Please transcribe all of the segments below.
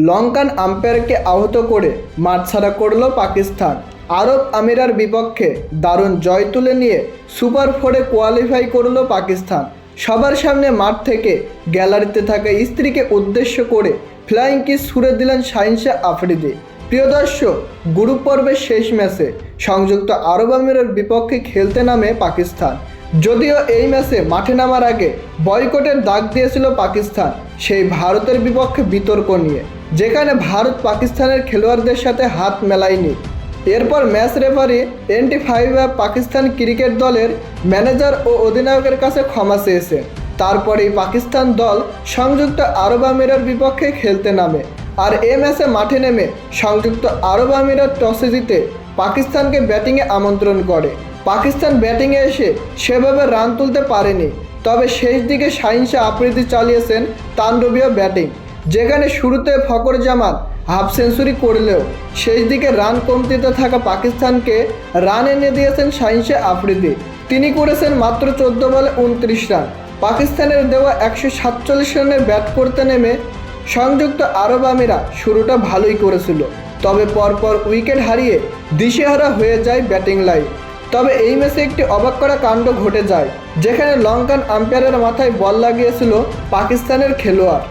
লঙ্কান আম্পায়ারকে আহত করে মাঠ ছাড়া করল পাকিস্তান। আরব আমিরার বিপক্ষে দারুণ জয় তুলে নিয়ে সুপার ফোরে কোয়ালিফাই করল পাকিস্তান। সবার সামনে মাঠ থেকে গ্যালারিতে থাকা স্ত্রীকে উদ্দেশ্য করে ফ্লাইং কিস ছুড়ে দিলেন শাহিন শাহ আফ্রিদি। প্রিয় দর্শক, গ্রুপ পর্বের শেষ ম্যাচে সংযুক্ত আরব আমিরের বিপক্ষে খেলতে নামে পাকিস্তান। যদিও এই ম্যাচে মাঠে নামার আগে বয়কটের ডাক দিয়েছিল পাকিস্তান সেই ভারতের বিপক্ষে বিতর্ক নিয়ে, যেখানে ভারত পাকিস্তানের খেলোয়াড়দের সাথে হাত মেলায়নি। এরপর match referee NT5 Pakistan cricket দলের ম্যানেজার ও অধিনায়কের কাছে ক্ষমা চেয়েছে। তারপরেই পাকিস্তান দল সংযুক্ত আরব আমিরের বিপক্ষে খেলতে নামে। আর এ ম্যাচে মাঠে নেমে সংযুক্ত আরব আমিরাত টসে জিতে পাকিস্তানকে ব্যাটিংয়ে আমন্ত্রণ করে। পাকিস্তান ব্যাটিংয়ে এসে সেভাবে রান তুলতে পারেনি, তবে শেষ দিকে শাহিন শাহ আফ্রিদি চালিয়েছেন তাণ্ডবীয় ব্যাটিং, যেখানে শুরুতে ফখর জামান হাফ সেঞ্চুরি করলেও শেষ দিকে রান কমতিতে থাকা পাকিস্তানকে রান এনে দিয়েছেন শাহিন শাহ আফ্রিদি। তিনি করেছেন মাত্র 14 বলে 29 রান। পাকিস্তানের দেওয়া 147 রানে ব্যাট করতে নেমে সংযুক্ত আরব আমিরা শুরুটা ভালোই করেছিল, তবে পরপর উইকেট হারিয়ে দিশেহারা হয়ে যায় ব্যাটিং লাইন। তবে এই ম্যাচে একটি অবাক করা কাণ্ড ঘটে যায়, যেখানে লঙ্কান আম্পায়ারের মাথায় বল লাগিয়েছিল পাকিস্তানের খেলোয়াড়।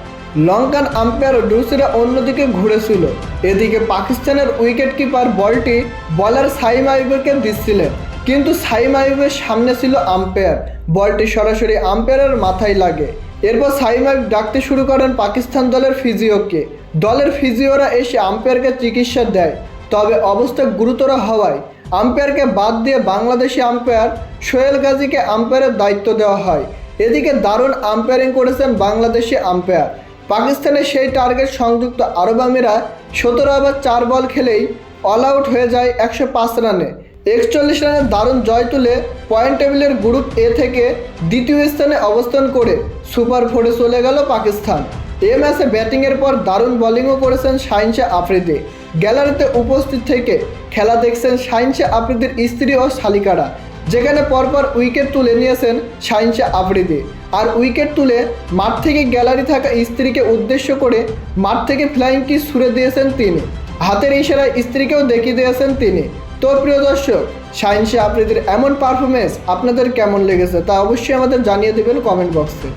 লঙ্কান আম্পায়ার ডুসিরা অন্যদিকে ঘুরেছিল। এদিকে পাকিস্তানের উইকেট কিপার বলটি বলার সাইম আইয়ুবকে দিচ্ছিলেন, কিন্তু সাইম আইয়ুবের সামনে ছিল আম্পায়ার। বলটি সরাসরি আম্পায়ারের মাথায় লাগে। এরপর সাইম আইয়ুব ডাকতে শুরু করেন পাকিস্তান দলের ফিজিওকে। দলের ফিজিওরা এসে আম্পায়ারকে চিকিৎসা দেয়, তবে অবস্থা গুরুতর হওয়ায় আম্পায়ারকে বাদ দিয়ে বাংলাদেশি আম্পায়ার সোহেল গাজীকে আম্পায়ারের দায়িত্ব দেওয়া হয়। এদিকে দারুণ আম্পায়ারিং করেছেন বাংলাদেশি আম্পায়ার। পাকিস্তানের সেই টার্গেট সংযুক্ত আরব আমিরা 17 ওভার 4 বল খেলেই অল আউট হয়ে যায় 105 রানে। 41 রানের দারুণ জয় তুলে পয়েন্ট টেবিলের গ্রুপ এ থেকে দ্বিতীয় স্থানে অবস্থান করে সুপার ফোরে চলে গেল পাকিস্তান। এ ম্যাচে ব্যাটিংয়ের পর দারুণ বোলিংও করেছেন শাহিন শাহ আফ্রিদি। গ্যালারিতে উপস্থিত থেকে খেলা দেখছেন শাহিন শাহ আফ্রিদির স্ত্রী ও শালিকারা, যেখানে পরপর উইকেট তুলে নিয়েছেন শাহিন শাহ আফ্রিদি। আর উইকেট তুলে মাঠ থেকে গ্যালারি থাকা স্ত্রীকে উদ্দেশ্য করে মাঠ থেকে ফ্লাইং কিস ছুড়ে দিয়েছেন তিনি। হাতের ইশারায় স্ত্রীকেও দেখিয়ে দিয়েছেন তিনি। তো প্রিয় দর্শক, শাহিন শাহ আফ্রিদির এমন পারফরমেন্স আপনাদের কেমন লেগেছে তা অবশ্যই আমাদের জানিয়ে দেবেন কমেন্ট বক্সে।